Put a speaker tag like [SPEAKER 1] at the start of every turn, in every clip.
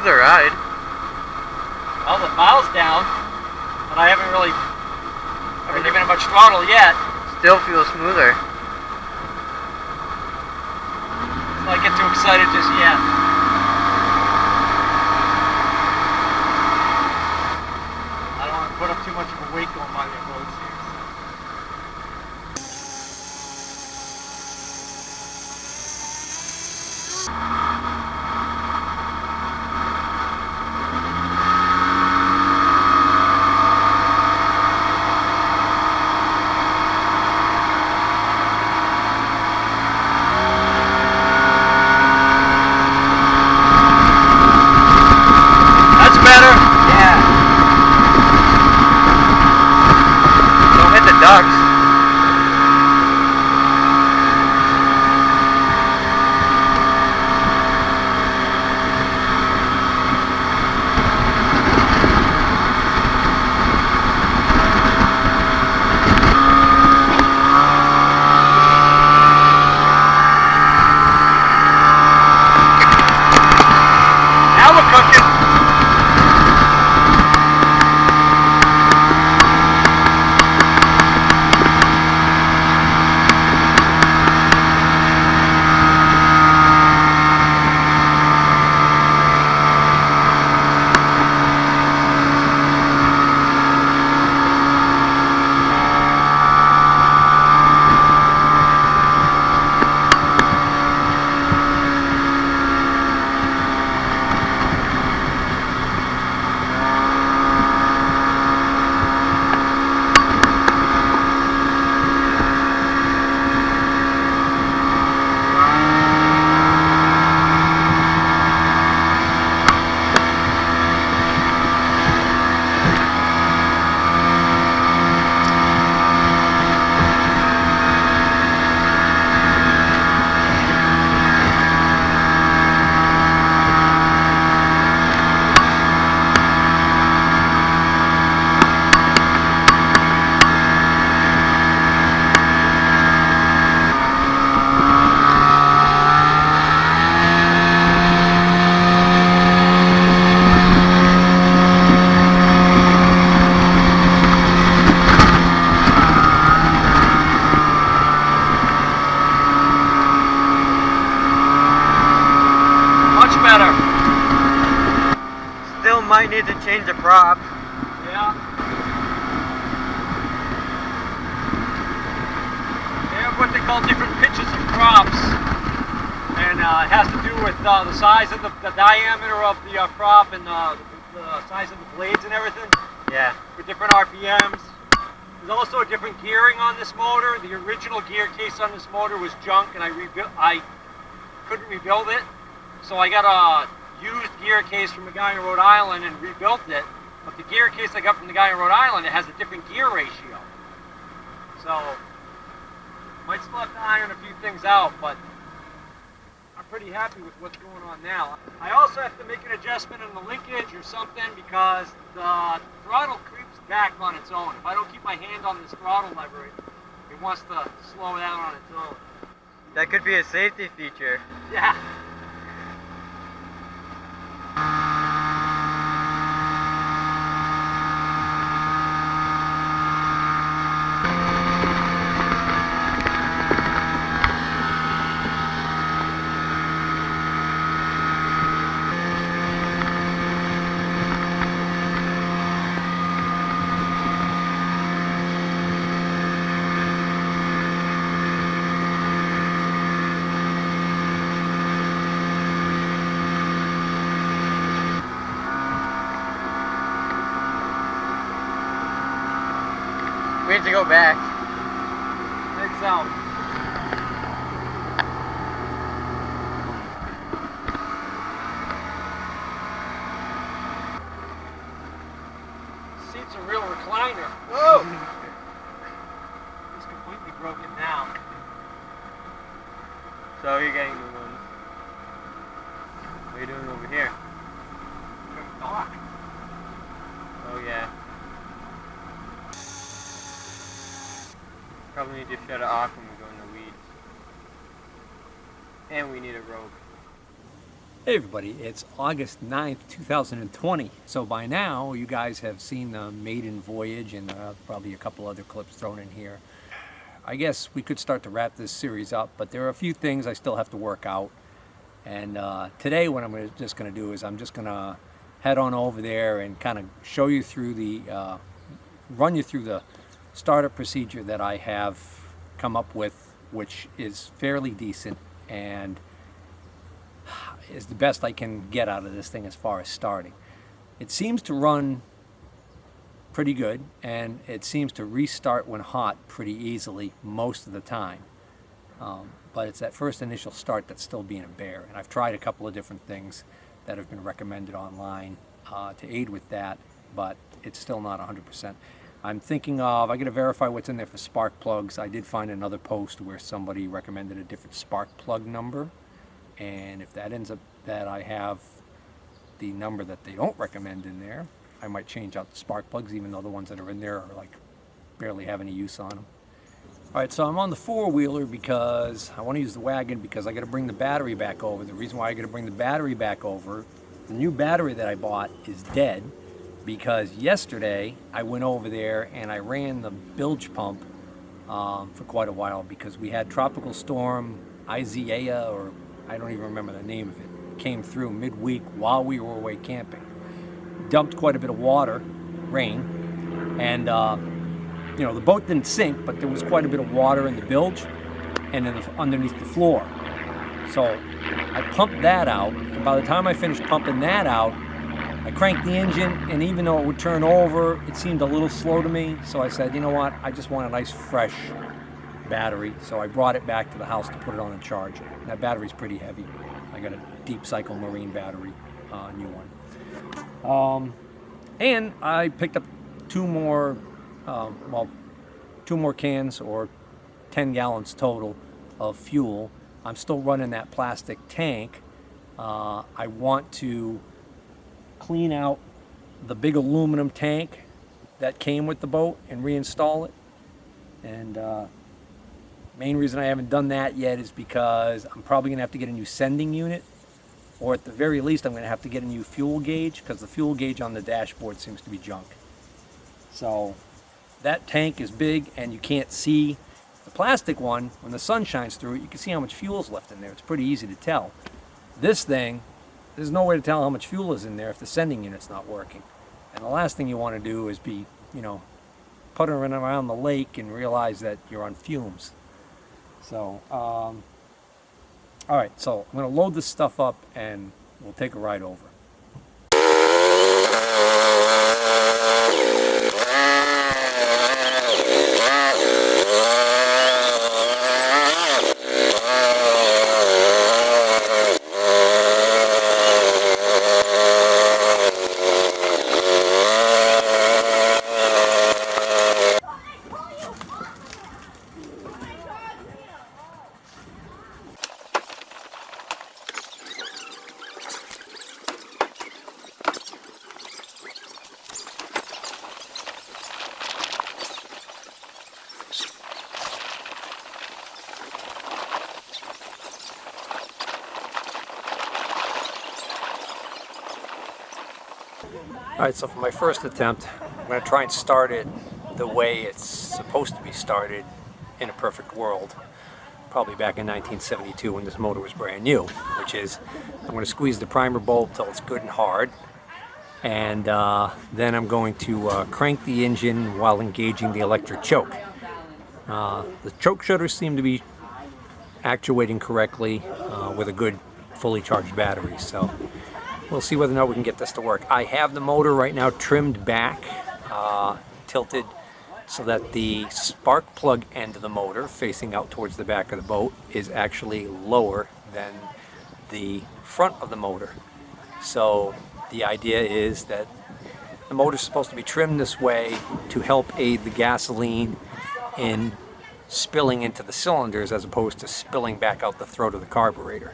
[SPEAKER 1] smoother ride.
[SPEAKER 2] Well, the miles down, but I haven't given it much throttle yet.
[SPEAKER 1] Still feels smoother.
[SPEAKER 2] So I get too excited just yet. I don't want to put up too much of a weight on my roads here.
[SPEAKER 1] Ducks.
[SPEAKER 2] Now we're cooking.
[SPEAKER 1] Still might need to change the prop.
[SPEAKER 2] Yeah. They have what they call different pitches of props, and it has to do with the size of the diameter of the prop and the size of the blades and everything.
[SPEAKER 1] Yeah.
[SPEAKER 2] For different RPMs. There's also a different gearing on this motor. The original gear case on this motor was junk, and I couldn't rebuild it, so I got a used gear case from a guy in Rhode Island and rebuilt it. But the gear case I got from the guy in Rhode Island, it has a different gear ratio. So, might still have to iron a few things out, but I'm pretty happy with what's going on now. I also have to make an adjustment in the linkage or something because the throttle creeps back on its own. If I don't keep my hand on this throttle lever, it wants to slow down on its own.
[SPEAKER 1] That could be a safety feature.
[SPEAKER 2] Yeah.
[SPEAKER 1] We need to go back.
[SPEAKER 2] I think so. Seat's a real recliner. Whoa! It's completely broken down.
[SPEAKER 1] So you're getting new ones. What are you doing over here?
[SPEAKER 2] Dock.
[SPEAKER 1] Oh yeah. Probably need to shut it off when we go in the weeds. And we need a rope.
[SPEAKER 3] Hey everybody, it's August 9th, 2020. So by now you guys have seen the maiden voyage and probably a couple other clips thrown in here. I guess we could start to wrap this series up, but there are a few things I still have to work out. And today what I'm just going to do is I'm just going to head on over there and kind of show you through the, run you through the startup procedure that I have come up with, which is fairly decent and is the best I can get out of this thing as far as starting. It seems to run pretty good, and it seems to restart when hot pretty easily most of the time. But it's that first initial start that's still being a bear. And I've tried a couple of different things that have been recommended online to aid with that, but it's still not 100%. I'm thinking of, I got to verify what's in there for spark plugs. I did find another post where somebody recommended a different spark plug number. And if that ends up that I have the number that they don't recommend in there, I might change out the spark plugs, even though the ones that are in there are like barely have any use on them. All right, so I'm on the four-wheeler because I want to use the wagon because I got to bring the battery back over. The reason why I got to bring the battery back over, the new battery that I bought is dead because yesterday I went over there and I ran the bilge pump for quite a while because we had Tropical Storm Isaiah, or I don't even remember the name of it, came through midweek while we were away camping. Dumped quite a bit of water, rain, and you know, the boat didn't sink, but there was quite a bit of water in the bilge and in underneath the floor. So I pumped that out, and by the time I finished pumping that out, I cranked the engine, and even though it would turn over, it seemed a little slow to me. So I said, you know what, I just want a nice fresh battery, so I brought it back to the house to put it on a charger. That battery's pretty heavy. I got a deep cycle marine battery, new one. And I picked up two more cans, or 10 gallons total of fuel. I'm still running that plastic tank. I want to clean out the big aluminum tank that came with the boat and reinstall it. And main reason I haven't done that yet is because I'm probably going to have to get a new sending unit, or at the very least I'm going to have to get a new fuel gauge because the fuel gauge on the dashboard seems to be junk. So that tank is big and you can't see. The plastic one, when the sun shines through it, you can see how much fuel is left in there. It's pretty easy to tell. This thing, there's no way to tell how much fuel is in there if the sending unit's not working. And the last thing you want to do is be, you know, puttering around the lake and realize that you're on fumes. So, all right, so I'm going to load this stuff up and we'll take a ride over. Alright, so for my first attempt, I'm going to try and start it the way it's supposed to be started in a perfect world. Probably back in 1972 when this motor was brand new, which is I'm going to squeeze the primer bolt till it's good and hard, and then I'm going to crank the engine while engaging the electric choke. The choke shutters seem to be actuating correctly with a good fully charged battery, so we'll see whether or not we can get this to work. I have the motor right now trimmed back, tilted so that the spark plug end of the motor facing out towards the back of the boat is actually lower than the front of the motor. So the idea is that the motor is supposed to be trimmed this way to help aid the gasoline in spilling into the cylinders as opposed to spilling back out the throat of the carburetor.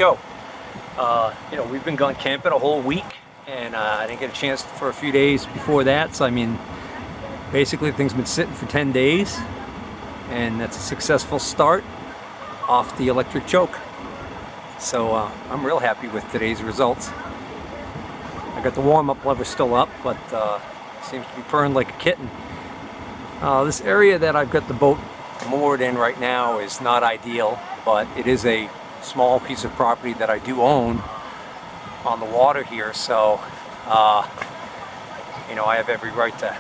[SPEAKER 3] go. You know, we've been gone camping a whole week, and I didn't get a chance for a few days before that. So I mean, basically things been sitting for 10 days, and that's a successful start off the electric choke. So I'm real happy with today's results. I got the warm-up lever still up, but seems to be purring like a kitten. This area that I've got the boat moored in right now is not ideal, but it is a small piece of property that I do own on the water here, so you know, I have every right to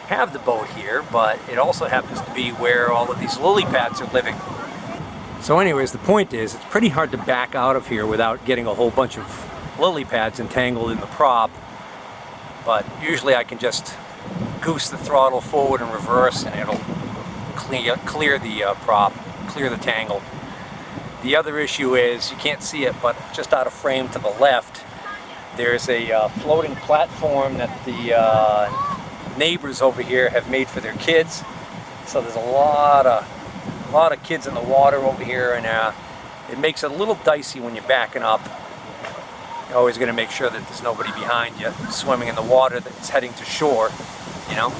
[SPEAKER 3] have the boat here, but it also happens to be where all of these lily pads are living. So anyways, the point is, it's pretty hard to back out of here without getting a whole bunch of lily pads entangled in the prop, but usually I can just goose the throttle forward and reverse, and it'll clear the prop, clear the tangle. The other issue is, you can't see it, but just out of frame to the left, there's a floating platform that the neighbors over here have made for their kids. So there's a lot of kids in the water over here, and it makes it a little dicey when you're backing up. You're always going to make sure that there's nobody behind you swimming in the water that's heading to shore, you know.